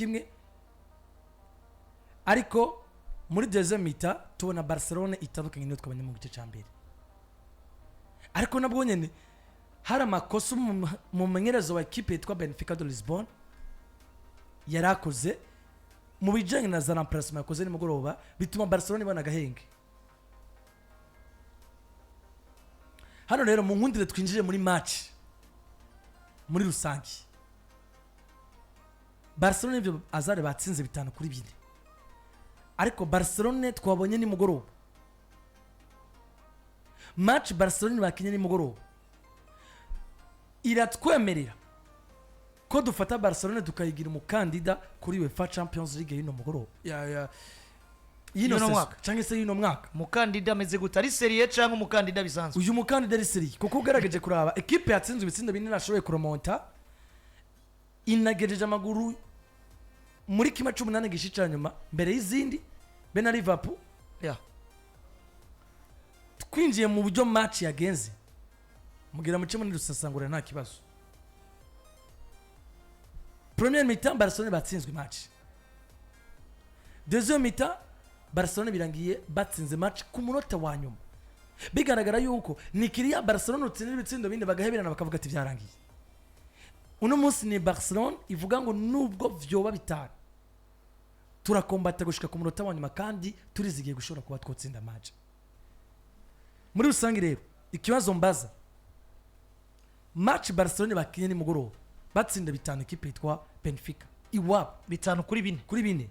kimwe ariko muri deuxième mi-temps tubona Barcelona itandukanye n'uko twabonye mu gice cya mbere ariko nabwo nyene hari amakosa mu menyerezo wa equipe yitwa Benfica de Lisbonne yarakoze mu bijanye na za remplacement yakoze ni mugoroba bituma Barcelona ibona gahenge. Hano rero mu nkundire twinjire muri match muri rusangi Barcelona ibyo azare batsinze 5-4 ariko Barcelona twabonye ni mugoroba match Barcelona bakinye ni mugoroba iratwemerera ko dufata Barcelona tukayigira umukandida kuri UEFA Champions League y'ino mugoroba yino mwaka cyangwa se y'ino mwaka mukandida ameze gutari serie cyangwa umukandida bisanzwe. Uyu mukandida ari serie kuko ugaragaje kuraba equipe yatsinze ibitsindo binini nashoboye kuremonta inagejeje amaguru muri kima 18 gishica nyuma mbere y'izindi be na Liverpool twinjiye mu buryo match yagenze mugira muce muri rusasangura nta kibazo. Première mi-temps Barcelona batsinzwe match, deuxième mi-temps Barcelona birangiye batsinze match ku munota wa nyuma bigaragara yuko ni kiriya Barcelona utsinze ibitsindo bindi bagaheberana bakavuga ati byarangiye. Uno munsi ni Barcelona ivuga ngo nubwo vyoba bitanu turakombata gushika ku munota wa nyuma kandi turizigiye gushobora kuba twotsinda match. Muri rusangi rero ikibazo mbaza match Barcelona bakinye ni mugoroba batsinda 5 equipe yitwa Benfica iwabo 5-4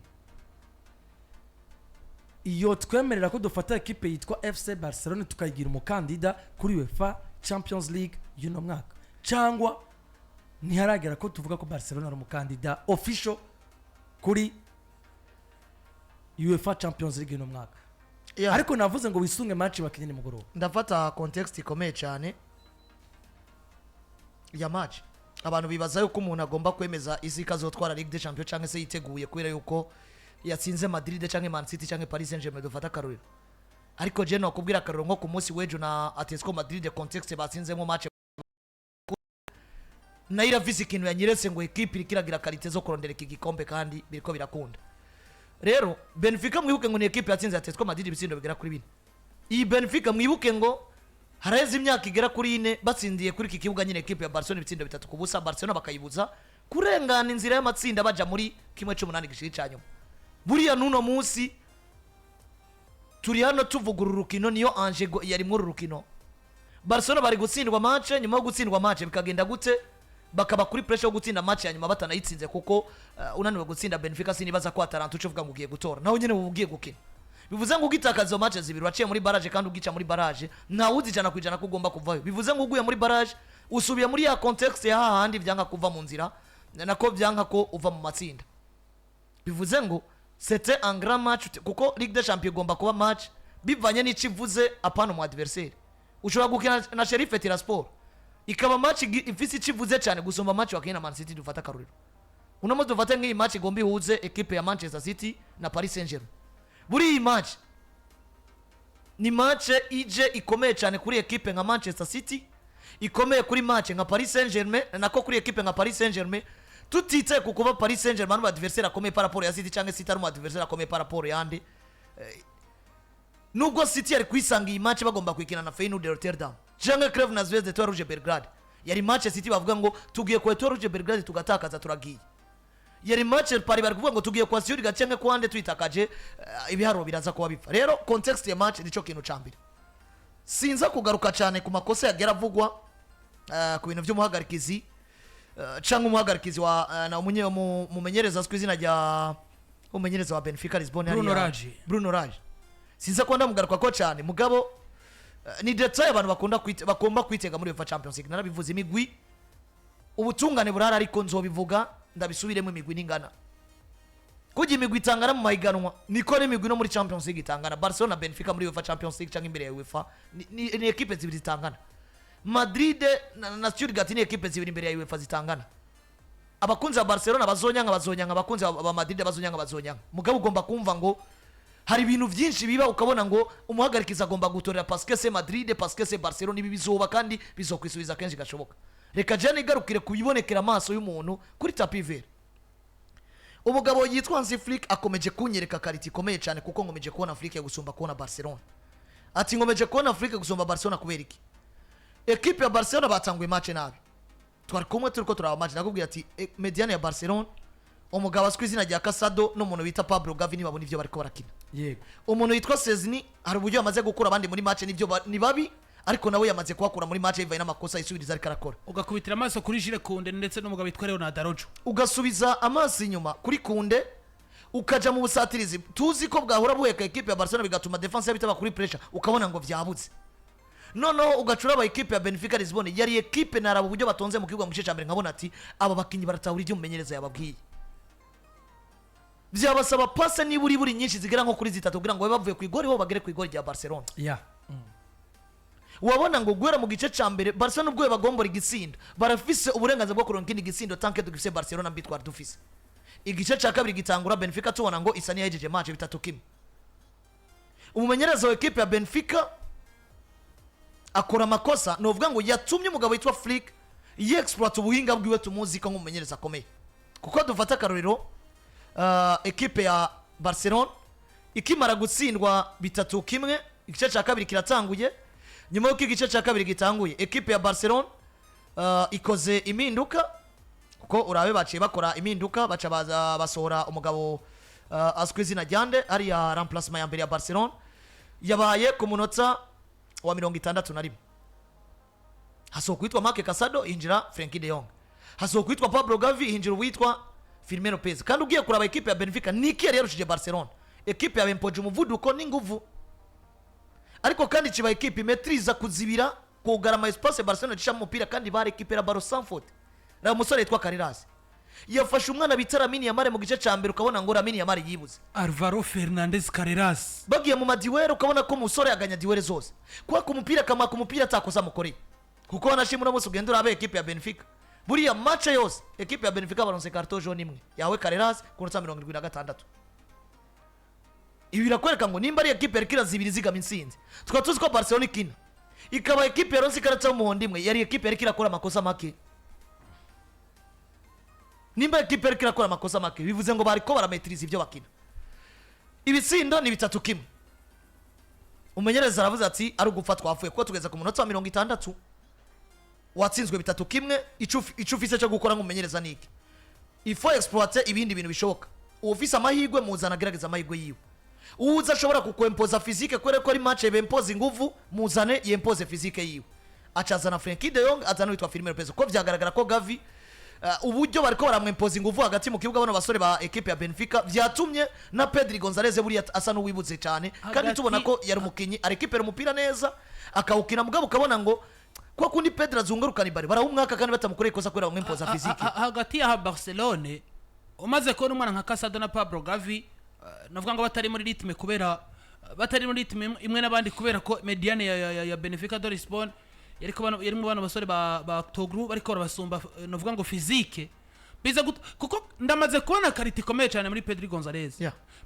iyo twemerera ko dufata equipe yitwa FC Barcelona tukayigira umukandida kuri UEFA Champions League y'uno mwaka cyangwa ntiharagera ko tuvuga ko Barcelona ari umukandida official kuri UEFA Champions League y'uno mwaka. Ariko navuze ngo wisunge match bakinye ni mugoroba ndafata context ikomeye cyane ya match. Abantu bibaza yuko umuntu agomba kwemeza izi kazotwara Ligue des Champions cyangwa se yiteguye kwera yuko yatsinze Madrid cyangwa Man City cyangwa Paris Saint-Germain dufata karuriro. Ariko je no kubwira karuriro nko ku munsi w'ejo na Atletico Madrid context batsinzemo match na iravisi ikintu yanyeretse ngo equipe ikiragira kalite zo kurondera iki gikombe kandi biriko birakunda. Rero Benfica mwibuke ngo ni equipe yatsinze Atletico Madrid ibitsindo bigera kuri 4. Iyi Benfica mwibuke ngo hareze imyaka igera kuri 4 batsindiye kuri iki kibuga nyine equipe ya Barcelona ibitsindo 3 kubusa Barcelona bakayibuza kurengana inzira y'amatsinda baja muri kimwe 18 gishiri cyanyuma. Buriya nuno munsi turi hano tuvugura urukino niyo Ange yari mu rukino. Barcelona bari gutsindwa match nyuma yo gutsindwa match bikagenda gute bakaba kuri pressure yo gutsinda match ya nyuma batanayitsinze kuko unaniwe gutsinda Benfica sinibaza ko Atalanta ucuvuga ngo ugiye gutora naho nyene ubugiye gukina. Bivuze ngo ugitakaza match zibiri waciye muri barrage kandi ugica muri barrage nta uzijana kwijana ko ugomba kuvayo. Bivuze ngo uguye muri barrage usubiye muri ya context ya hahandi byanga kuva mu nzira nako byanga ko uva mu matsinda. Bivuze ngo c'était un grand match kuko Ligue des Champions igomba kuba match bivanye n'icivuze apana mu adversaire. Ushobora gukina na Sheriff Tiraspol ikaba match ifisi icivuze cyane gusomba match wakina Man City dufata karuriro. Uno munsi dufata nk'iyi match igomba ihuze equipe ya Manchester City na Paris Saint-Germain. Buri iyi match ni match ije ikomeye cyane kuri equipe nka Manchester City, ikomeye kuri match nka Paris Saint-Germain nako kuri equipe nka Paris Saint-Germain tutite kukuba Paris Saint-Germain mu adversaire akomeye par rapport ya City cyangwa City ari mu adversaire akomeye par rapport yandi. Nubwo City yari kwisanga iyi match bagomba kwikina na Feyenoord de Rotterdam cyangwa Crvena Zvezda Etoile Rouge Belgrade, yari match City bavuga ngo tugiye ku Etoile Rouge Belgrade tugatakaza turagiye. Yari match Paris bari kuvuga ngo tugiye kwa Zurich gacenge kwande twitakaje ibiharo biraza kuba bipfa. Rero context ya match nico kintu cambira. Sinza kugaruka cyane ku makosa yagera avugwa ku bintu by'umuhagarikizi cyangwa umuhagarikizi wa na mumenyereza swizina rya umumenyereza wa Benfica Lisbonne Bruno Lage. Sinza ko ndamugaruka ko cyane mugabo ni detail abantu bakomba kwitega muri UEFA Champions League. Narabivuze imigwi ubutungane burara ariko nzobivuga ndabisubiremo imigwi ningana kugira imigwi itangana mu mahiganwa niko n'imigwi no muri Champions League itangana. Barcelona Benfica muri UEFA Champions League cyangwa imbere ya UEFA ni equipe zibiri zitangana. Madrid na Stuttgart ni equipe zibiri imbere ya UEFA zitangana. Abakunzi ba Barcelona bazonyanga abakunzi ba Madrid bazonyanga mugabo ugomba kumva ngo hari ibintu byinshi biba ukabona ngo umuhagarikiza agomba gutorera parce que c'est Madrid parce que c'est Barcelona ibi bizoba kandi bizokwisubiza kenshi gashoboka. Reka jane igarukire kubibonekera amaso y'umuntu kuri tapi vert. umugabo yitwa Hansi Flick akomeje kunyereka kariti ikomeye cyane kuko ngomeje kubona Flick ya gusumba kubona Barcelona. Ati ngomeje kubona Flick gusumba Barcelona kubera iki? Equipe ya Barcelona batanguye match nabi. Twari kumwe turiko turaba match nakubwira ati mediane ya Barcelona umugabo aswi izina rya Casado n'umuntu bita Pablo Gavi ni babona ivyo bariko barakina. Yego. Umuntu yitwa Sezni hari uburyo yamaze gukura abandi muri match nivyo ni babi ariko nawe yamaze kuhakura muri match yivaye n'amakosa isubiriza ariko arakora. Ugakubitira amaso kuri Yerekanye ndetse n'umugabo witwa Leonardo. Ugasubiza amaso inyuma kuri Kunde ukaja mu busatirizi tuzi ko bwahora buheka equipe ya Barcelona bigatuma defense yabitaba kuri pressure ukabona ngo vyabuze. Noneho ugacura aba equipe ya Benfica Lisbonne yari equipe narabo uburyo batonze mu kibuga mu gice mbere nkabona ati aba bakinyi baratahura ibyo mumenyereza yababwiye. Byabasaba passe buri nyinshi zigera nko kuri zitatu kugira ngo bavuye ku igori bo bagere ku igori rya Barcelona. Yeah. Wabona ngo gwera mu gice ca mbere Barcelona ubwo bagombora igitsindo barafise uburenganzira bwo kuronka ikindi gitsindo tanke dufise Barcelona mbitwara dufise. Igice ca kabiri gitangura Benfica tubona ngo isani yahejeje match 3-1. Umumenyereza wa equipe ya Benfica akora makosa novuga ngo yatumye umugabo witwa Flick yexploit ubuhinga bwiwe tumuzi ko nk'umumenyereza akomeye. Kuko dufata karorero equipe ya Barcelona ikimara gutsindwa 3-1 igice ca kabiri kiratanguye. Nyuma y'uko igice ca kabiri gitanguye equipe ya Barcelona ikoze impinduka kuko urabe baciye bakora impinduka baca basohora umugabo aswi izina ryande ari ya remplacement ya mbere ya Barcelona yabaye ku munota wa 61. Hasohoka kwitwa Marc Casado injira Frenkie de Jong. Hasohoka kwitwa Pablo Gavi injira witwa Firmino Lopez. Kandi ugiye kuraba equipe ya Benfica niki yari yarushije Barcelona. Equipe ya Benpoje umuvuduko n'inguvu. Ariko kandi kiba equipe imetriza kuzibira kugarama espace Barcelona cisha mu mupira kandi bare equipe ya Baro Sanford. Na umusore yitwa Carreras. Yafashe umwana bita Lamine Yamal mu gice ca mbere ukabona ngo Lamine Yamal yibuze. Alvaro Fernandez Carreras. Bagiye mu madiwere ukabona ko umusore yaganya diwere zose. Kwa ku mupira kama ku mupira atakoza mukore. Kuko anashimura musu gendo urabe equipe ya Benfica. Buriya match yose equipe ya Benfica baronse carton jaune imwe. Yawe Carreras ku nota 76. Ibi birakwereka ngo nimba ari equipe yarikira zibiri zigama insinzi. Tukaba tuzi ko Barcelona ikina. Ikaba equipe yaronse ikarata y'umuhondo imwe yari equipe yarikira akora amakosa make. Nimba equipe yarikira akora amakosa make bivuze ngo bariko barametriza ibyo bakina. Ibitsindo ni 3-1. Umumenyereza aravuze ati ari ugupfa twafuye kuko tugeze ku munota wa 60. Watsinzwe 3-1 icufise cyo gukora nk'umumenyereza niki. Ifo exploiter ibindi bintu bishoboka. Ufise amahigwe muzana gerageza amahigwe yiwe. Uza ashobora kukwempoza physique kwere ko ari match yempoza inguvu muzane yempoze physique yiwe. Acazana Frenkie de Jong azana witwa Firmino Lopez ko vyagaragara ko Gavi uburyo bariko baramwempoza inguvu hagati mu kibuga bano basore ba equipe ya Benfica vyatumye na Pedri Gonzalez buri asa n'uwibuze cyane kandi tubona ko yari umukinyi ari equipe umupira neza akawukina mugabo ukabona ngo kwa kundi Pedro azunguruka ni bari barawumwaka kandi batamukoreye kosa kwera bamwempoza physique hagati ya Barcelona umaze kubona umwana nka Casado na Pablo Gavi navuga ngo batari muri ritme kubera batari muri ritme imwe nabandi kubera ko mediane ya Benfica de Lisbonne yari mu bana basore ba Togru bariko barabasumba navuga ngo physique biza kuko ndamaze kubona kariti ikomeye cyane muri Pedri Gonzalez.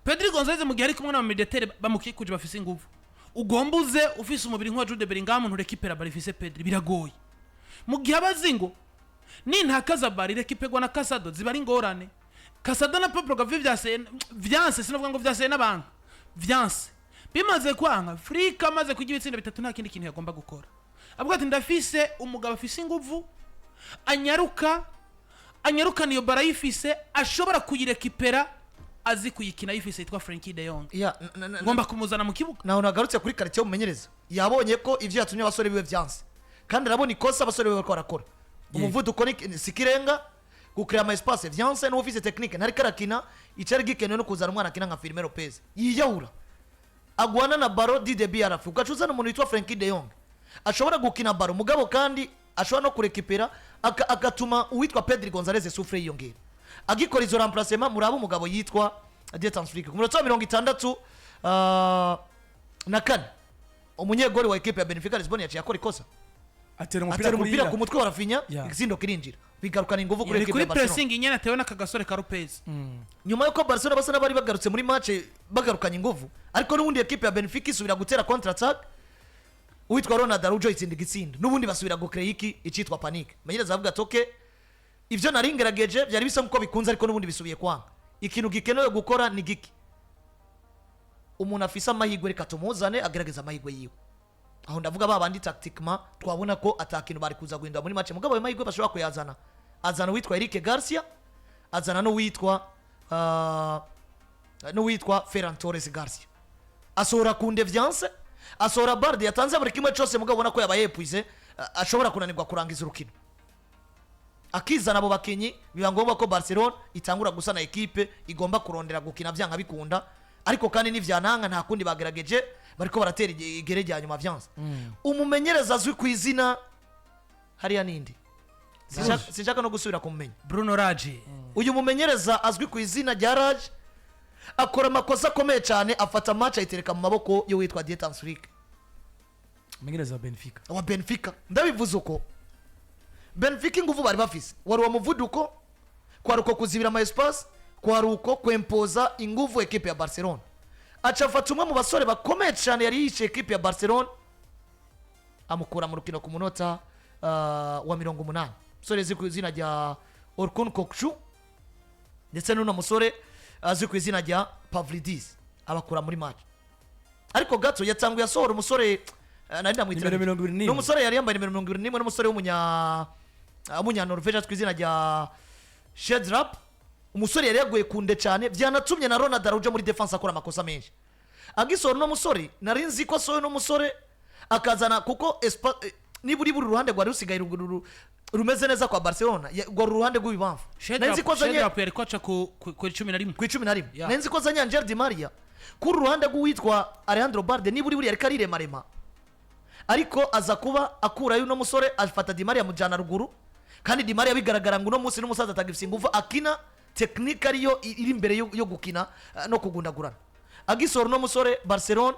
Pedri Gonzalez mu gihe ari kumwe n'abamediatere bamukikuje bafise ingufu ugombuze ufise umubiri nka Jude Bellingham nturekipera barifise Pedri biragoye mu gihe abazingo ni ntakaza bari rekipegwa na Casado zibari ngorane. Casado na Pablo Gavi vyanse sinavuga ngo vyase n'abantu vyanse bimaze kwanga Afrika maze kugira ibitsinda bitatu nta kindi kintu yagomba gukora. Avuga ati ndafise umugabo afise inguvu anyaruka niyo barayifise ashobora kuyirekipera azi kuyikina yifise yitwa Frenkie de Jong. Ngomba kumuzana mu kibuga. Naho nagarutse kuri quartier y'umumenyereza yabonye ko ivyo yatumye abasore biwe vyanse kandi arabona ikosa abasore biwe bariko barakora. Umuvuduko ni sikirenga gukrea ama espace vyanse no office technique ntari karakina icari gikenewe no kuzana umwana akina nka Firmino Lopez yiyahura agwana na baro DDB arafu ugacuza n'umuntu witwa Frenkie de Jong ashobora gukina baro mugabo kandi ashobora no kurekipera agatuma uwitwa Pedri Gonzalez souffre yiyongera agikora izo remplacement murabo umugabo yitwa Adasanzwe ku munota 64 na kane umunyegori wa equipe ya Benfica Lisbonne yaciye akora ikosa atera umupira ku mutwe wa Raphinha igitsindo kirinjira bigarukana ingufu kuri equipe ya Barcelona. Pressing inyana tewe n'akagasore ka Lopez. Nyuma yuko Barcelona basa nabari bagarutse muri match bagarukanye ingufu ariko n'ubundi equipe ya Benfica isubira gutera counter attack uwitwa Ronaldo itsinda igitsindo n'ubundi basubira gukrea iki icitwa panique. Menyereza avuga toke ivyo naringerageje byari bisa nkuko bikunze ariko n'ubundi bisubiye kwanga ikintu gikenewe gukora ni giki umuntu afise amahirwe reka tumuzane agerageza amahirwe yiwe aho ndavuga babandi tactiquement twabona ko atakintu bari kuza guhindura muri match mugabo ayo mahirwe bashobora kuyazana azana witwa Eric Garcia azana no witwa Ferran Torres Garcia asora ku Deviance asora Barde yatanze buri kimwe cyose mugabo ubona ko yabaye epuise ashobora kunanirwa kurangiza urukino akizana abo bakinyi biba ngombwa ko Barcelona itangura gusana equipe igomba kurondera gukina byanga bikunda ariko kandi n'ivyananga nta kundi bagerageje bariko baratera igere rya nyuma vyanse umumenyereza azwi ku izina hariya nindi sinshaka no gusubira kumenya Bruno Rage uyu mumenyereza azwi ku izina rya Rage akora amakosa akomeye cyane afata match ayitereka mu maboko yo witwa Adasanzwe umumenyereza wa Benfica ndabivuze uko Benfica ingufu bari bafise wari wa muvuduko kwaruko kuzibira ama espace kwaruko kwempoza ingufu equipe ya Barcelona acafata umwe mu basore bakomeye cyane yari yishe equipe ya Barcelona amukura mu rukino ku munota wa 80 musore ziko izina rya Orkun Kokchu ndetse n'uno musore azwi ku izina rya Pavlidis abakura muri match ariko gato yatanguye asohora umusore nari ndamwitira no musore yari yambaye nimero 21 n'umusore w'umunya Norvège azwi ku izina rya Shedrap umusore yari yaguye kunde cyane byanatumye na Ronald Araujo muri defense akora amakosa menshi agisoro no musore nari nzi ko soyo no musore akazana kuko niburi ruhande rwa rusigaye rumeze neza kwa Barcelona rwa ruhande rw'ibamfu nenzi ko zanye yari kwaca ku 11 nenzi ko zanye Angel Di Maria ku ruhande rw'uwitwa Alejandro Balde niburi yari karire marema ariko aza kuba akura yuno musore afata Di Maria mujana ruguru kandi Di Maria bigaragara ngo no munsi n'umusaza atagifise ingufu akina technique ariyo iri imbere yo gukina no kugundagurana agisoro no musore Barcelona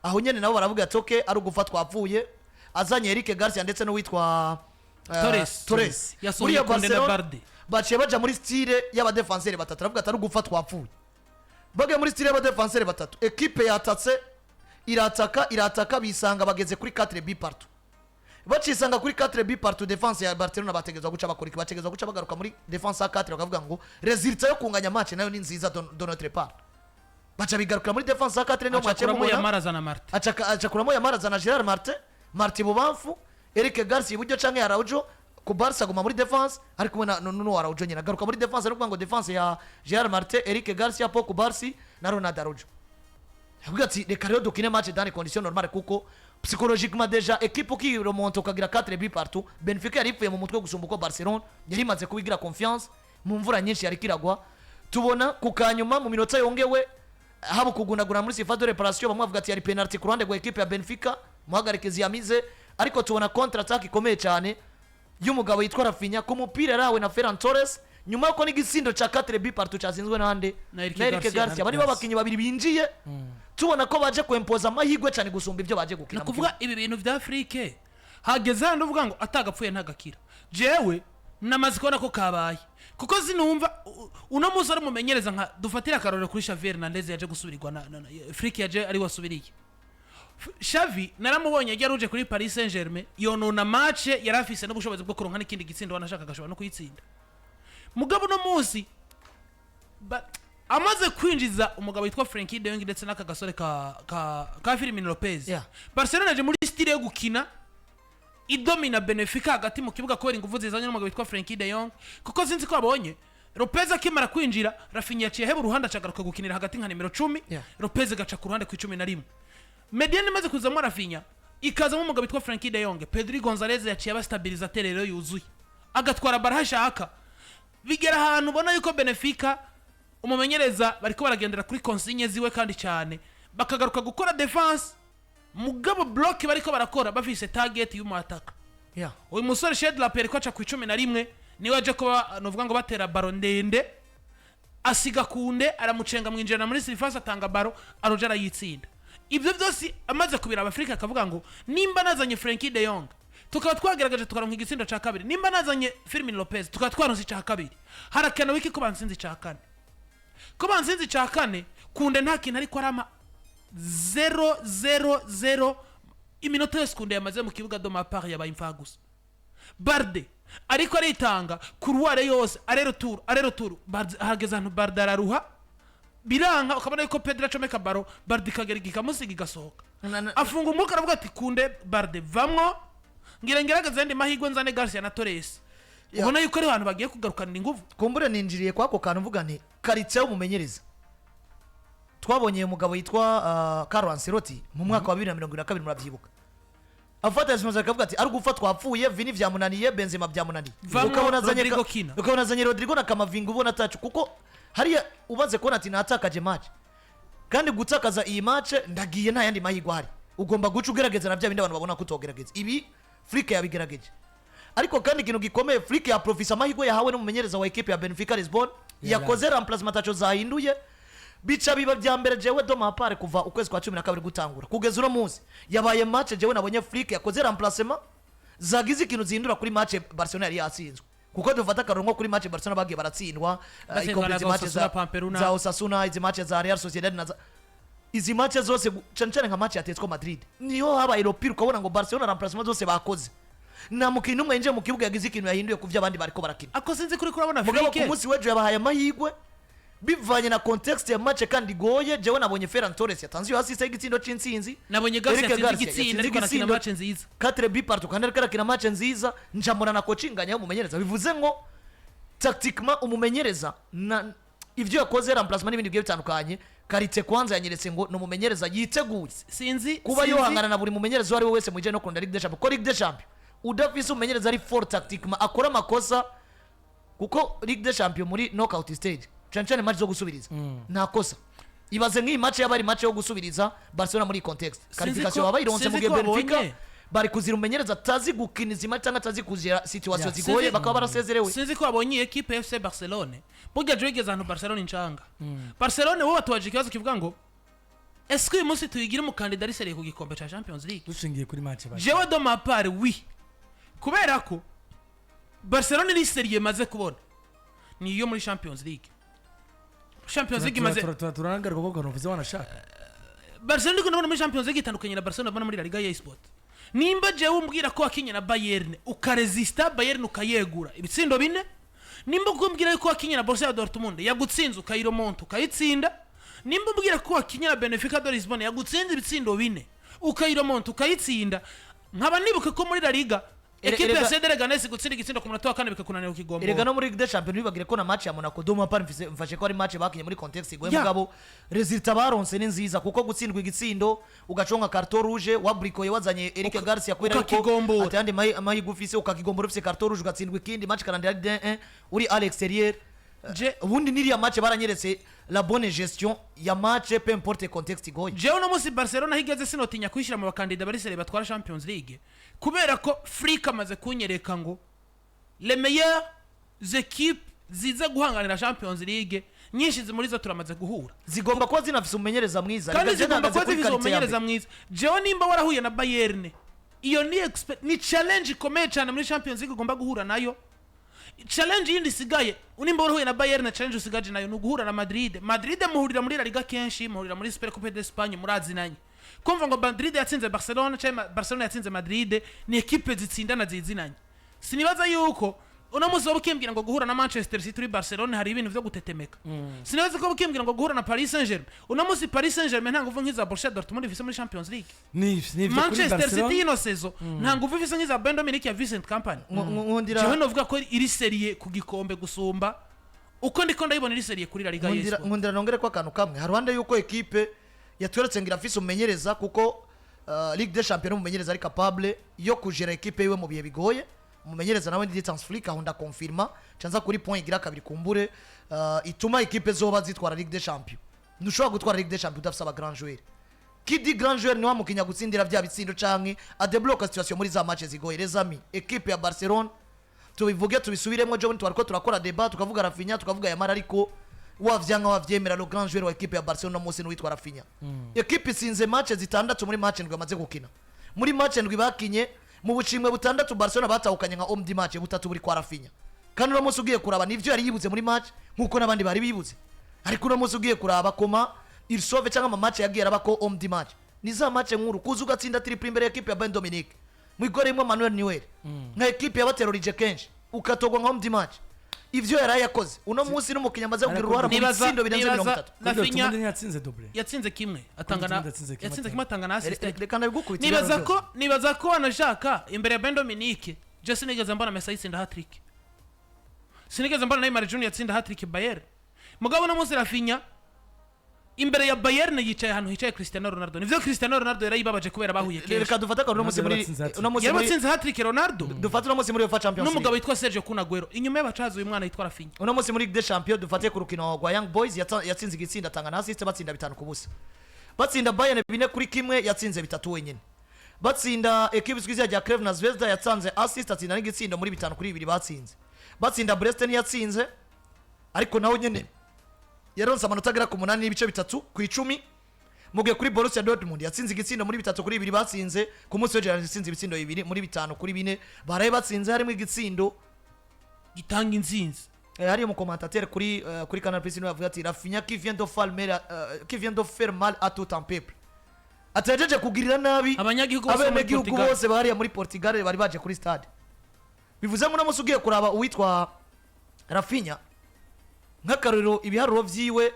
aho nyene nabo baravuga atoke ari ugufatwa apfuye azanye Eric Garcia ndetse no witwa Torres yasohoye kondena Barde baciye baja muri style y'aba defenseur batatu aravuga atari ugufatwa apfuye bage muri style y'aba defenseur batatu equipe yatatse irataka bisanga bageze kuri 4B partout bacisanga kuri 4B partout defense ya Barcelona bategezwa guca bakora bategezwa guca bagaruka muri defense ya 4 bakavuga ngo resultat yo kunganya match nayo ni nziza de notre part baca bigaruka muri defense ya 4 no match mu ya Marazana Marte aca kuramo ya Marazana Gerard Marte bubamfu Eric Garcia iburyo canke Araujo ku Barca guma muri defense ari kumwe na no Araujo nyina garuka muri defense no kuvuga ngo defense ya Gerard Marte Eric Garcia po ku Barca na Ronald Araujo yavuga ati reka rero dukine match dans les conditions normales kuko psychologiquement déjà équipe qui remonte ukagira 4 partout Benfica yari ifuye mu mutwe gusumba uko Barcelona yari imaze kubigira confiance mu mvura nyinshi yari kiragwa tubona kukanyuma mu minota yongewe habo kugundagura muri phase de réparation bamwe bavuga ati yari penalty ku ruhande rwa equipe ya Benfica muhagarikezi yamize ariko tubona contre attaque ikomeye cyane y'umugabo yitwa Raphinha ku mupira yarawe na Ferran Torres nyuma ko n'igisindo ca 4 partout cyazinzwe nande na Eric Garcia bari babakinyi babiri binjiye tubona ko baje kwempoza amahirwe cyane gusumba ibyo baje gukina kuvuga ibi bintu vya Afrique hageze hano uvuga ngo atagapfuye ntagakira jewe namaze kubona ko kabaye kuko zinumva uno muzi ari mumenyereza nka dufatira akarorero kuri Xavi Hernandez yaje gusubirirwa na Afrique yaje ari wasubiriye Xavi naramubonye yari uje kuri Paris Saint-Germain yonona match yarafise n'ubushobozi bwo kuronka n'ikindi gitsindo wanashaka gashobora no kuyitsinda mugabo no muzi amaze kwinjiza umugabo witwa Frenkie de Jong ndetse n'aka gasore ka Fermin Lopez Barcelona je muri style yo gukina idomina Benfica hagati mu kibuga ko ingufu zizanye n'umugabo witwa Frenkie de Jong kuko sinzi ko abonye Lopez akimara kwinjira Raphinha yaciye heba uruhande acagaruka gukinira hagati nka nimero 10 Lopez gaca ku ruhande ku 11 Mediane maze kuzamo Raphinha ikazamo umugabo witwa Frenkie de Jong Pedri Gonzalez yaciye abastabilisateur rero yuzuye agatwara barahashaka bigera ahantu ubona yuko Benfica umumenyereza bariko baragendera kuri consigne ziwe kandi cyane bakagaruka gukora defense mugabo block bariko barakora bafise target y'umwataka uyu musore Shedla Pere kwaca ku 11 niwe aje kuba novuga ngo batera baro ndende asiga kunde aramucenga mwinjira muri surface atanga baro arojara yitsinda ibyo byose amaze kubira Afrika akavuga ngo nimba nazanye Frenkie de Jong tukaba twageragaje tukaronka igitsindo ca kabiri nimba nazanye Fermin Lopez tukaba twaronse ca kabiri harakana wiki ko bansinzi ca kane ko bansinzi ca kane kunde nta kintu ariko arama 0-0-0 iminota yose kunde yamaze mu kibuga do mapari yabaye imfagusa Barde ariko aritanga kuruware yose arero turu hageze ahantu Barda araruha biranga ukabona yuko Pedro acomeka baro Barda ikagera ikamusiga igasohoka afunga umwuka aravuga ati kunde Barda vamwo ngerageze ndi mahigwe nzane Garcia na Torres ubona yuko ari abantu bagiye kugarukanira ingufu kumbure ninjiriye kwako kantu mvuga nti karitse umumenyereza twabonye umugabo yitwa Carlo Ancelotti mu mwaka wa 2022 murabyibuka afata yasimaza akavuga ati ari gupfa twapfuye Vini vyamunaniye Benzema vyamunaniye ukabona zanye Rodrigo na Kamavinga ubona atacu kuko hariya ubaze kubona ati natakaje match kandi gutakaza iyi match ndagiye nta yandi mahigwa hari ugomba guca ugerageza na bya bindi abantu babona ko utogerageza ibi Flick yabigerageje ariko kandi ikintu gikomeye Flick ya profisa mahigwa yahawe n'umumenyereza wa equipe ya Benfica Lisbon yakoze remplacement atacho zahinduye bica biba bya mbere jewe doma pare kuva ukwezi kwa 12 gutangura kugeza uno munsi yabaye match jewe nabonye Flick yakoze remplacement zagize ikintu zihindura kuri match Barcelona yari yatsinzwe kuko dufata karongo kuri match Barcelona bagiye baratsindwa ikombe match za Osasuna izi match za Real Sociedad na izi match zose cyane nka match ya Atletico Madrid niyo habaye ropiro ukabona ngo Barcelona remplacement zose bakoze na mukino umwe nje mu kibuga yagize ikintu yahinduye kuvya abandi bariko barakina ako sinzi kuri kurabona Flick ku munsi wejo yabahaye amahigwe bivanye na context ya match kandi goye jewe nabonye Ferran Torres yatanze yo assist y'igitsindo c'intsinzi nabonye Garcia y'igitsinda ariko nakina match nziza 4 partout kandi ariko arakina match nziza njamura na coachinganya y'umumenyereza bivuze ngo tactiquement umumenyereza na ivyo yakoze remplacement n'ibindi bigiye bitandukanye karite kwanza yanyeretse ngo no mumenyereza yiteguye sinzi kuba yohangana na buri mumenyereza wari wese mu no kunda Ligue des Champions ko Ligue des Champions udafise umumenyereza ari fort tactiquement akora makosa kuko Ligue des Champions muri knockout stage cyane match zo gusubiriza nta kosa ibaze nk'iyi match yabari match yo gusubiriza Barcelona muri context qualification babayironse mu Benfica bari kuzira umenyereza tazi gukiniza match cyangwa tazi kuzira situation zigoye bakaba barasezerewe sinzi ko abonye equipe FC Barcelona burya jwegeza hano Barcelona incanga Barcelona wo batuwaje ikibazo kivuga ngo est-ce que uyu munsi tuyigira umukandida ari seriye ku gikombe cya Champions League dushingiye kuri match baje jewe do ma part oui kubera ko Barcelona ni seriye maze kubona ni yo muri Champions League maze turanga rwo ko novuze wanashaka Barcelona ko muri Champions League itandukanye na Barcelona bana muri La Liga eSport nimba jewe umbwira ko wakinye na Bayern ukaresista Bayern ukayegura ibitsindo bine nimba umbwira ko wakinye na Borussia Dortmund yagutsinze ukayiromonta ukayitsinda nimba umbwira ko wakinye na Benfica de Lisbon yagutsinze ibitsindo bine ukayiromonta ukayitsinda nkaba nibuka ko muri La Liga equipe ya Yerekanye gutsinda igitsindo ku munota wa 4 bikakunanira ukigombo Yerekanye muri Ligue des Champions bibagire ko na match ya Monaco doma par mfashe ko ari match bakinye muri context igoye mugabo resultat baronse ni nziza kuko gutsindwa igitsindo ugaconga carton rouge wabrikoye wazanye Eric Garcia kwera ko atandi mahigufise ukakigombora ufise carton rouge ugatsindwa ikindi match calendrier D1 uri à l'extérieur ubundi niriya match baranyeretse la bonne gestion ya match peu importe contexte igoye jewe no musi Barcelona higeze sinotinya kwishira mu bakandida bari sere batwara Champions League kubera ko Flick amaze kunyereka ngo les meilleures équipes ziza guhanganira Champions League nyinshi muri zo turamaze guhura zigomba kuba zinafise umumenyereza mwiza kandi zigomba kuba zifise umumenyereza mwiza jewe nimba warahuye na Bayern iyo ni challenge ikomeye cyane muri Champions League ugomba guhura nayo challenge yindi sigaye unimba warahuye na Bayern na challenge usigaje nayo nuguhura na Madrid muhurira muri La Liga kenshi muhurira muri Supercopa de Espagne murazinanye kumva ngo Madrid yatsinze Barcelona cyangwa Barcelona yatsinze Madrid ni equipe zitsindana zizinanye sinibaza yuko uno muzo bukimbira ngo guhura na Manchester City uri Barcelona hari ibintu byo gutetemeka sinibaza ko bukimbira ngo guhura na Paris Saint-Germain uno muzi Paris Saint-Germain nta nguvu nk'iza Borussia Dortmund ifise muri Champions League ni Manchester City ino sezo nta nguvu ifise nk'iza Bayern Munich ya Vincent Kompany jewe novuga ko iri serie ku gikombe gusumba uko ndiko ndayibona iri serie kuri La Liga eSport nkundira nongere ko akantu kamwe hari Rwanda yuko equipe yatweretse ngira afise umumenyereza kuko Ligue des Champions umumenyereza ari capable yo kujera equipe yiwe mu bihe bigoye umumenyereza nawe ndi Hansi Flick ahonda confirma chanza kuri point igira kabiri kumbure ituma equipe zoba zitwara Ligue des Champions ntushobora gutwara Ligue des Champions udafise aba grand joueur kidi grand joueur ni wa mukinya gutsindira bya bitsindo canke a débloquer situation muri za match zigoye les amis equipe ya Barcelona tubivuge tubisubiremo jo twariko turakora débat tukavuga Raphinha tukavuga Yamal ariko wavyanga wavyemera le grand joueur wa equipe ya Barcelona Mose n'uwitwa Raphinha equipe sinze match zitandatu muri match ndwi amaze gukina muri match ndwi bakinye mu bucimwe butandatu Barcelona batahukanye nka homme du match butatu buri kwa Raphinha kandi uno Mose ugiye kuraba nivyo yari yibuze muri match nkuko nabandi bari bibuze ariko uno Mose ugiye kuraba koma il sauve cyangwa ama match yagiye araba ko homme du match ni za match nkuru kuza ugatsinda triple imbere ya equipe ya Bayern Dominique mwigore imwe Manuel Neuer nka equipe yabaterorije kenshi ukatogwa nka home the match ivyo yarayakoze uno munsi n'umukinya amaze kugira uruhara mu bitsindo birenze 30 Raphinha yatsinze double yatsinze kimwe atangana yatsinze kimwe atangana assist reka ndabigukubitira nibaza ko anashaka imbere ya Ben Dominique je sinigeze mbona Messi yitsinda hat-trick sinigeze mbona Neymar Junior yatsinda hat-trick Bayern mugabo no munsi Raphinha imbere ya Bayern yicaye ahantu hicaye Cristiano Ronaldo nivyo Cristiano Ronaldo yarayibabaje kubera bahuye kenshi reka dufata ko uno munsi muri yatsinze hat-trick Ronaldo dufata uno munsi muri UEFA Champions League n'umugabo witwa Sergio Kun Aguero inyuma y'abacazi uyu mwana yitwa Raphinha uno munsi muri Ligue des Champions dufate ku rukino rwa Young Boys yatsinze igitsinda atanga assist batsinda 5 ku busa batsinda Bayern 4-1 yatsinze 3 wenyene batsinda equipe squeeze ya Crvena Zvezda yatsanze assist atsinda n'igitsindo muri 5-2 batsinze batsinda Brest yatsinze ariko naho nyene yaronse amanota agera ku 8 n'ibice 3 ku 10 mugiye kuri Borussia Dortmund yatsinze igitsindo muri 3-2 batsinze ku munsi w'ejo yatsinze ibitsindo 2 muri 5-4 baraye batsinze harimo igitsindo gitanga inzinzi hari mu commentateur kuri Canal Plus no yavuga ati Raphinha qui vient de faire mal à tout un peuple atajeje kugirira nabi abanyagihugu bose bahari muri Portugal bari baje kuri stade bivuze ngo namusi ugiye kuraba uwitwa Raphinha nk'akarero ibiharuro vyiwe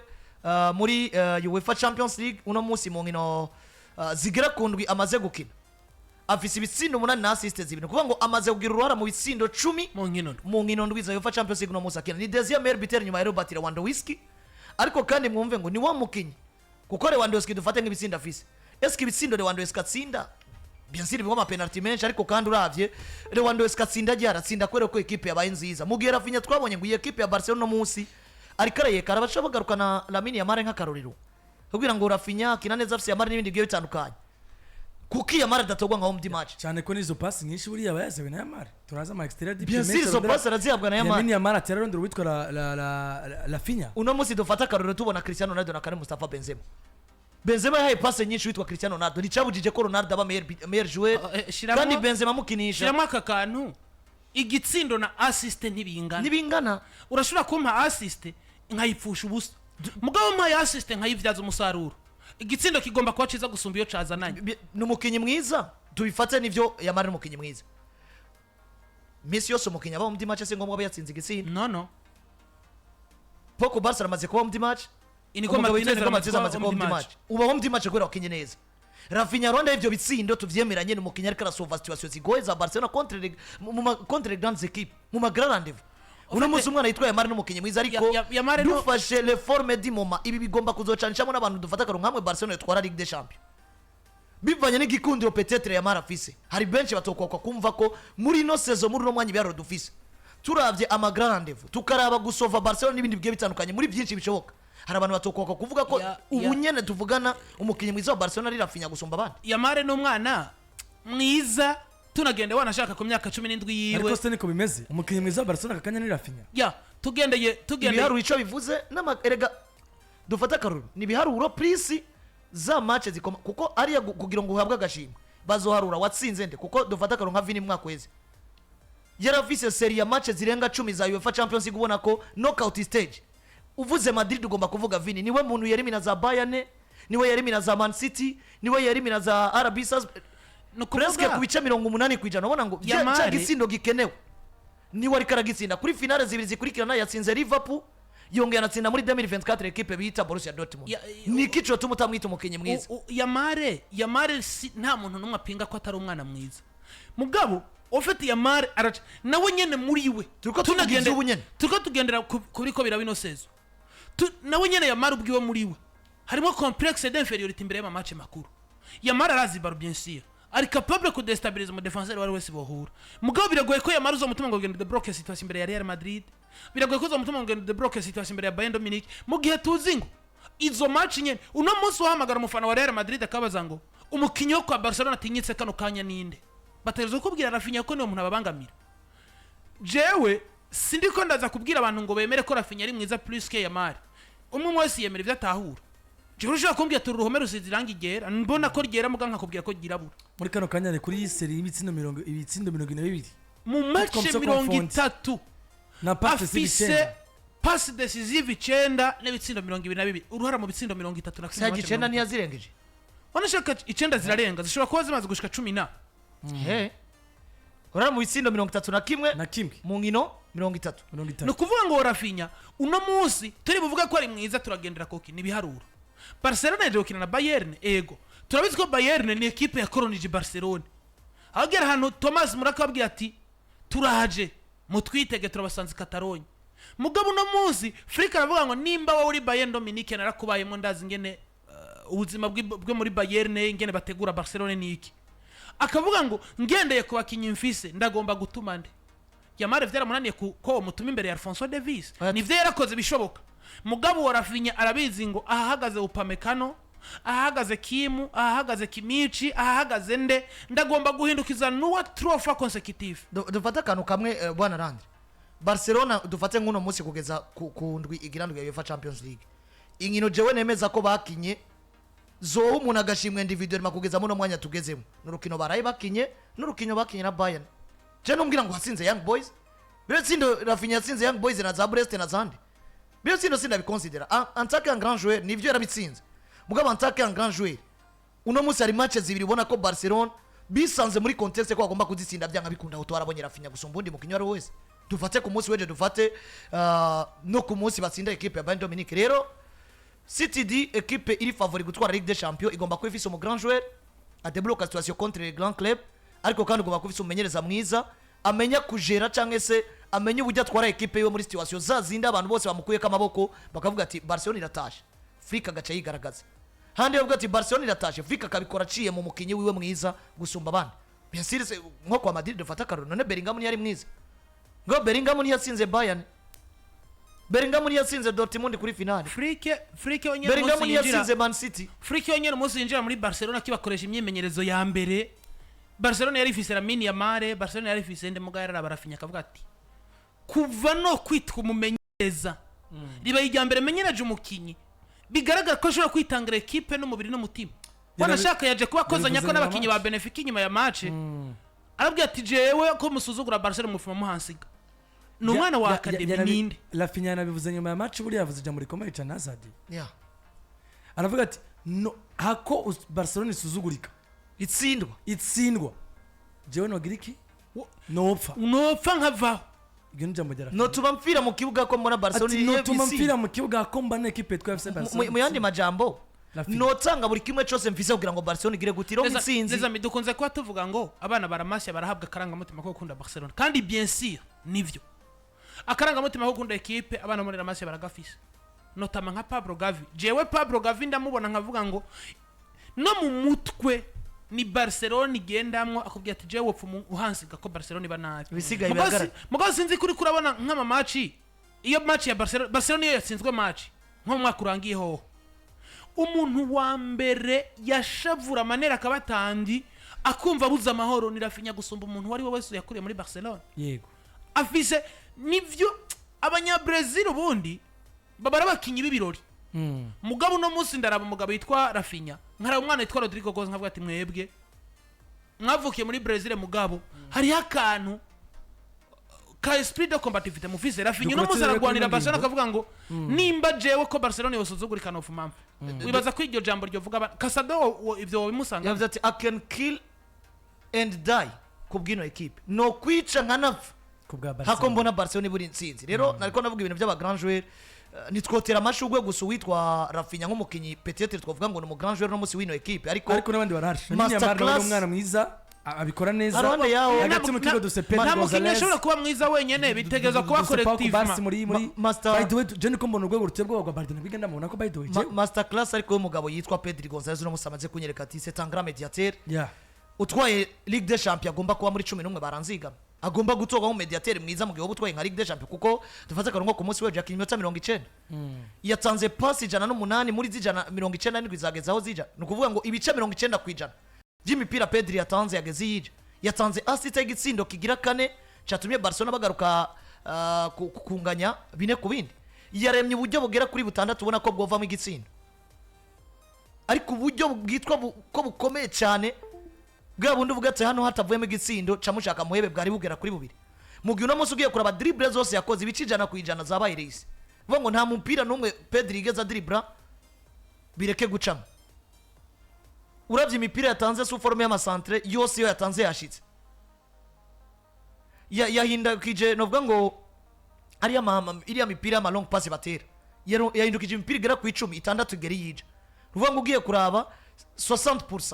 muri UEFA Champions League uno munsi mu nkino zigera kundwi amaze gukina afise ibitsindo 8 na assist 2 kuvuga ngo amaze kugira uruhara mu bitsindo 10 mu nkino ndwi za UEFA Champions League uno munsi akina ni deuxième meilleur buteur nyuma ya Robert Lewandowski ariko kandi mwumve ngo ni wa mukinyi kuko Lewandowski dufate nk'ibitsindo afise eske ibitsindo Lewandowski atsinda bien sûr bigoma penalty menshi ariko kandi uravye Lewandowski atsinda aratsinda kwere ko equipe yabaye nziza mu gihe Raphinha twabonye ngo iyi equipe ya Barcelona munsi ariko arayekara bacha bagarukana Lamine Yamal nk'akarorero kugira ngo Raphinha kina neza afise Yamal n'ibindi bigiye bitandukanye kuki Yamal datogwa nka home match cyane ko nizo pass nyinshi buri yabayaze na Yamal turaza ama exterior di bien sûr izo pass arazihabwa na Yamal Lamine Yamal atera rondero witwa la Raphinha uno munsi dufata akarorero tubona Cristiano Ronaldo na Karim Mustafa Benzema yahaye pass nyinshi witwa Cristiano Ronaldo nicabujije ko Ronaldo aba meilleur joueur kandi Benzema mukinisha shiramo aka kantu igitsindo na assist ntibingana urashobora kumpa assist nkayipfusha ubusa mugabo mpa assist nkayivyaza umusaruro igitsindo kigomba kuba ciza gusumba iyo cazananye n'umukinyi mwiza tubifate nivyo Yamal n'umukinyi mwiza Messi yose umukinyi aba mu match se ngombwa yatsinze igitsindo no poko Barca amaze kuba mu match iniko Martinez amaze kuba mu match uba mu match kwera wakinye neza Raphinha ronda ivyo bitsindo tuvyemeranye n'umukinyi ariko arasova situation zigoye za Barcelona contre grandes équipes mu magara rendez-vous uno munsi umwana yitwa Yamal n'umukinyi mwiza ariko dufashe les formes du moment ibi bigomba kuzocanishamo n'abantu dufata karo nkamwe Barcelona yatwara Ligue des Champions bivanye n'igikundiro peut-être Yamal afise hari benshi batokwa kumva ko muri no saison muri no mwanya byaro dufise turavye ama grand rendez-vous tukaraba gusova Barcelona n'ibindi bigiye bitandukanye muri byinshi bishoboka hari abantu batokwa kuvuga ko ubu nyene tuvugana umukinyi mwiza wa Barcelona ari Raphinha gusumba abandi Yamal n'umwana mwiza tunagende wanashaka ku myaka 17 yiwe ariko se niko bimeze umukinyi mwiza wa Barcelona kakanya ni Raphinha tugendeye ibiharuro ico bivuze erega dufata karuru ni ibiharuro plus za match zikoma kuko ari kugira ngo uhabwe agashimwe bazoharura watsinze nde kuko dufata karuru nka Vini mwakweze yaravise serie ya match zirenga 10 za UEFA Champions League ubona ko knockout stage uvuze Madrid ugomba kuvuga Vini niwe muntu yarimina za Bayern niwe yarimina za Man City niwe yarimina za RB Salzburg presque ku bice 80 kwijana ubona ngo cya gitsindo gikenewe niwe ari karagitsinda kuri finale zibiri zikurikirana yatsinze Liverpool yongeye anatsinda muri 2024 equipe bita Borussia Dortmund ni kico tumutamwita umukinyi mwiza Yamal nta muntu numwe apinga ko atari umwana mwiza mugabo ofete Yamal araca nawe nyene muri we turiko tugendera kuri ko birabino sezo nawe nyene Yamal ubwiwe muri we harimo complexe d'infériorité imbere y'ama match makuru Yamal arazi baro bien sûr ari capable ko destabiliser mu défenseur wari wese bohura mugabo biragoye ko Yamal uzo mutuma ngo gende de bloquer situation imbere ya Real Madrid biragoye ko uzo mutuma ngo gende de bloquer situation imbere ya Bayern Dominique mu gihe tuzingo izo match nyene uno munsi wahamagara umufana wa Real Madrid akabaza ngo umukinyi wo kwa Barcelona tinyitse kano kanya ninde baterezo kubwira Raphinha ko niyo umuntu ababangamira jewe sindiko ndaza kubwira abantu ngo bemere ko Raphinha ari mwiza plus que Yamal umwe wese yemera ivyo atahura Jeruja kumbya turuhome rusiziranga igera mbona ko ryera muganka kubwira ko girabura muri kano kanya kuri seri ibitsindo 42 mu match 30 na pass decisive 9 n'ibitsindo 22 uruhara mu bitsindo 33 na kimwe 9 niyazirengeje wanashaka 9 zirarenga zishobora kuba zimaze gushika 10 na urara mu bitsindo 31 na kimwe mu nkino 30. ni ukuvuga ngo Raphinha uno munsi turi buvuga ko ari mwiza turagendera koki nibiharuro Barcelona yaje gukina na Bayern ego turabizi ko Bayern ni equipe yakoronije Barcelona agera hano Thomas murakabwiye ati turaje mutwitege turabasanze Catalogne mugabo uno munsi Frika aravuga ngo nimba wowe uri Bayern Dominique narakubayemo ndazi ngene ubuzima bwe muri Bayern ngene bategura Barcelona niki akavuga ngo ngendeye ku bakinyi mfise ndagomba gutuma nde Yamare vyaramunaniye ko mutuma imbere ya Alphonso Davies nivyo yarakoze bishoboka mugabo wa Raphinha arabizi ngo ahahagaze Upamecano ahahagaze Kimu ahahagaze Kimichi ahahagaze nde ndagomba guhindukiza nuwa trophy consecutive dufata kanu kamwe bwana Randi Barcelona dufate nguno munsi kugeza ku ndwi igirandwe ya UEFA Champions League inkino jewe nemeza ko bakinye zo umuntu agashimwe individuel makugeza muno mwanya tugezemo n'urukino baraye bakinye n'urukino bakinye na Bayern je numbwira ngo hatsinze Young Boys biretsindo Raphinha yatsinze Young Boys na za Brest na zandi biretsindo sinda biconsidera en tant qu'un grand joueur nivyo yarabitsinze mugabo en tant qu'un grand joueur uno munsi ari matches zibiri ubona ko Barcelona bisanze muri contexte ko agomba kuzitsinda byanga bikunda aho twarabonye Raphinha gusumba undi mukinyi wari wese dufate ku munsi weje dufate no ku munsi batsinda equipe ya Bayern Dominique rero City di equipe iri favori gutwara Ligue des Champions igomba kwifisa mu grand joueur a débloquer situation contre les grands clubs ariko kandi ugomba kwifisa umenyereza mwiza amenya kujera cyangwa se amenya ubujya atwara equipe yo muri situation zazinda abantu bose bamukuye kamaboko bakavuga ati Barcelona iratashe Frika gacha yigaragaza handi bavuga ati Barcelona iratashe Frika kabikora ciye mu mukinyi wiwe mwiza gusumba abandi bien sûr nko kwa Madrid dufata karone none Bellingham ni yari mwiza ngo Bellingham ni yatsinze Bayern Bellingham ni yatsinze Dortmund kuri finale Frike onyene Bellingham ni yatsinze Man City Frike onyene munsi yinjira muri Barcelona kibakoresha imyemenyerezo ya mbere Barcelona yari ifise Lamine Yamal Barcelona yari ifise nde mugayara Raphinha akavuga ati kuva no kwitwa umumenyereza riba yijya mbere menyereje umukinyi bigaragara ko ashobora kwitangira equipe n'umubiri n'umutima wanashaka yaje kuba kozanya ko n'abakinyi ba Benfica inyuma ya match arabwiye ati jewe ko musuzugura Barcelona mufuma muhansiga n'umwana wa academy ninde Raphinha nabivuze nyuma ya match buri yavuze jambo rikomeye cyane Hazard aravuga ati no hako Barcelona isuzugurika itsindwa jewe no giriki nopfa nkavaho igeno jambo jara no tubampfira mu kibuga ko mbona Barcelona ni no tubampfira mu kibuga ko mbana equipe twa FC Barcelona mu yandi majambo no tanga buri kimwe cyose mfise kugira ngo Barcelona igire gutiro mutsinzi neza midukunze kwa tuvuga ngo abana baramasya barahabwa karanga mutima ko gukunda Barcelona kandi bien sûr nivyo akaranga mutima ko gukunda equipe abana muri ramasya baragafise notama nka Pablo Gavi jewe Pablo Gavi ndamubona nkavuga ngo no mu mutwe ni Barcelona igendamwo akubwiye ati jewe wopfu uhansiga ko Barcelona iba nabi bisigaye bigaragara mugazi sinzi kuri kurabona nk'ama match iyo match ya Barcelona iyo yatsinzwe match nko mwaka urangiye ho umuntu wa mbere yashavura manera akabatandi akumva buza amahoro ni Raphinha gusumba umuntu wari we wese yakuriye muri Barcelona yego afise nivyo abanya-Brazil ubundi babara bakinyi b'ibirori mugabo no munsi ndaraba umugabo yitwa Raphinha nkara umwana yitwa Rodrigo Goes nkavuga ati mwebwe mwavukiye muri Brazil mugabo hari akantu ka esprit de combativité mufise Raphinha no muza ragwanira Barcelona akavuga ngo nimba jewe ko Barcelona yosuzugurikana of mampa wibaza ko iryo jambo ryo vuga Casado ivyo bimusanga yavuze ati I can kill and die kubwino equipe no kwica nkanapfa hako mbona Barcelona iburi intsinzi rero nariko navuga ibintu by'aba grand joueur nitwotera amashugwe gusa witwa Raphinha nk'umukinyi peut-être twavuga ngo no grand joueur no musi wino equipe ariko nabandi barashe umwana mwiza abikora neza hagati mu kigo duse Pedro Gonzalez Gonzalez ashobora kuba mwiza wenyene bitegeza kuba collective muri by the way Jenny ko mbona urwego rutebwa kwa Barcelona bigenda mubona ko by the way master class ariko umugabo yitwa Pedro Gonzalez no musamaze kunyereka ati c'est un grand médiateur yeah utwaye Ligue des Champions agomba kuba muri 11 baranziga agomba gutorwa mu mediateur mwiza mu gihe ubutwaye nka Ligue des Champions kuko dufata akarongo ku munsi weje yakinyota 90 yatanze pass 108 muri 197 zageza aho zija nukuvuga ngo ibice 90 kwijana by'imipira Pedri yatanze yageze yije yatanze assist y'igitsindo kigira kane cyatumye Barcelona bagaruka kunganya bine ku bindi yaremye uburyo bugera kuri butandatu ubona ko bwovamo igitsindo ariko uburyo bwitwa ko bukomeye cyane bwa bundi uvuga ati hano hatavuyemo igitsindo camushaka muhebe bwari bugera kuri bubiri mu gihe unamusi ugiye kuraba dribble zose yakoze ibicijana ku ijana zabaye race vuga ngo nta mupira n'umwe Pedri igeza dribble bireke gucamo uravye imipira yatanze su forme y'amasantre yose yo yatanze yashitse yahindukije novuga ngo iriya mipira y'ama long pass batera yahindukije imipira igera ku 10 itandatu igera yija ruvuga ngo ugiye kuraba 60%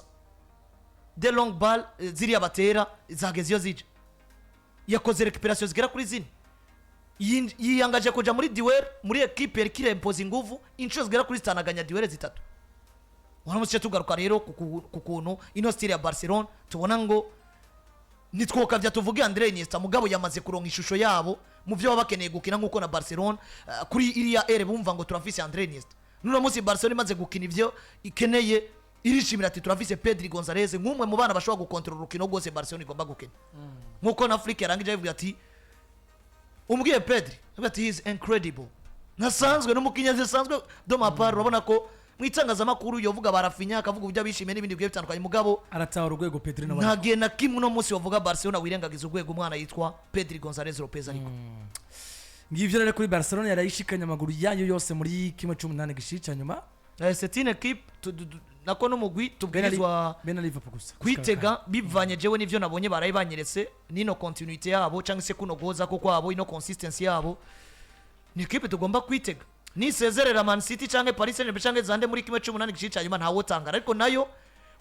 de long ball ziriya batera zageze iyo zija yakoze recuperation zigera kuri zine yiyangaje kuja muri duel muri equipe yari kirempoza inguvu inshuro zigera kuri zitanaganya duel zitatu waramutse tugaruka rero ku kuntu ino style ya Barcelona tubona ngo nitwokavya tuvuge Andre Iniesta mugabo yamaze kuronka ishusho yabo mu byo bakeneye gukina nkuko na Barcelona kuri iriya ere bumva ngo turafise Andre Iniesta nuno munsi Barcelona imaze gukina ivyo ikeneye irishimira ati turafise Pedri Gonzalez nk'umwe mu bana bashobora gukontrola urukino rwose Barcelona igomba gukina nkuko na Afrika yarangije avuga ati umubwiye Pedri ati he is incredible nasanzwe n'umukinya zisanzwe do mapar urabona ko mwitangazamakuru yovuga Raphinha akavuga ubyo abishimiye n'ibindi bigiye bitandukanye mugabo aratahura urwego Pedri n'abandi ntagiye na kimwe no munsi wavuga Barcelona wirengagiza urwego umwana yitwa Pedri Gonzalez Lopez ariko ngivyo rero kuri Barcelona yarayishikanya amaguru yayo yose muri kimwe cy'umunani gishica nyuma c'est une équipe nako n'umugwi tubwirizwa bena Liverpool gusa kwitega bivanye jewe n'ivyo nabonye barayi banyeretse nino continuité yabo cyangwa se kuno goza ko kwabo ino consistency yabo ni équipe tugomba kwitega ni sezerera Man City cyangwa Paris Saint-Germain cyangwa zande muri kimwe cy'umunani gishica nyuma ntawo tangara ariko nayo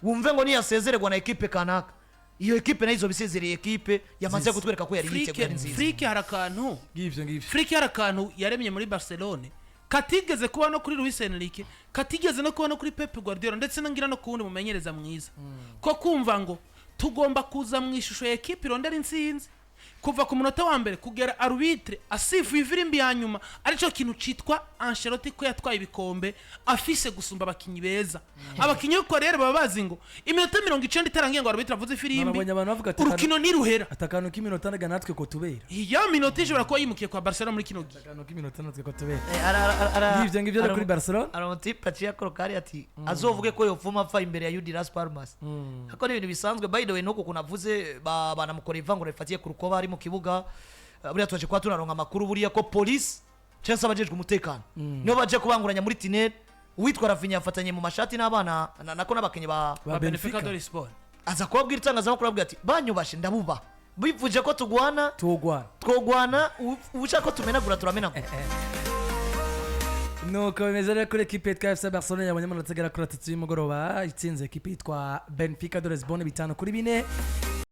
wumve ngo ni yasezererwa na équipe kanaka iyo équipe nayo izo bisezereye équipe yamaze gutwereka ko yari yiteguye nziza Frike harakantu ngivyo Frike harakantu yaremye muri Barcelona katigeze kuba no kuri Luis Enrique katigeze no kuba no kuri Pep Guardiola ndetse nangira no kuwundi mumenyereza mwiza ko kumva ngo tugomba kuza mu ishusho ya equipe irondera intsinzi kuva ku munota wa mbere kugera arbitre asifu ivirimbi ya nyuma arico kintu citwa Ancelotti ko yatwaye ibikombe afise gusumba abakinyi beza abakinyi ko rero baba bazi ngo iminota 90 itarangiye ngo arbitre avuze ifirimbi urukino ni ruhera atakano k'iminota ndaga natwe ko tubera ya minota ijora ko yimukiye kwa Barcelona muri kino gihe atakano k'iminota natwe ko tubera ngivyo rero kuri Barcelona aramutipa aciye korokari ati azovuge ko yovuma apfa imbere ya UD Las Palmas hako n'ibintu bisanzwe by the way nuko kunavuze banamukora ivangura rifatiye ku rukoba ari mu kibuga buriya twaje kwa tunaronka makuru buriya ko police cyangwa abajejwe umutekano niyo baje kubanguranya muri tunnel uwitwa Raphinha afatanye mu mashati n'abana nako n'abakenye ba Benfica de Lisbonne aza kubabwira itangazamakuru abwira ati banyubashe ndabuba bivuje ko twogwana ubushaka ko tumenagura turamenagura nuko bimeze rero kuri equipe yitwa FC Barcelona yabonye amanota agera kuri 3 y'umugoroba itsinze equipe yitwa Benfica de Lisbonne 5-4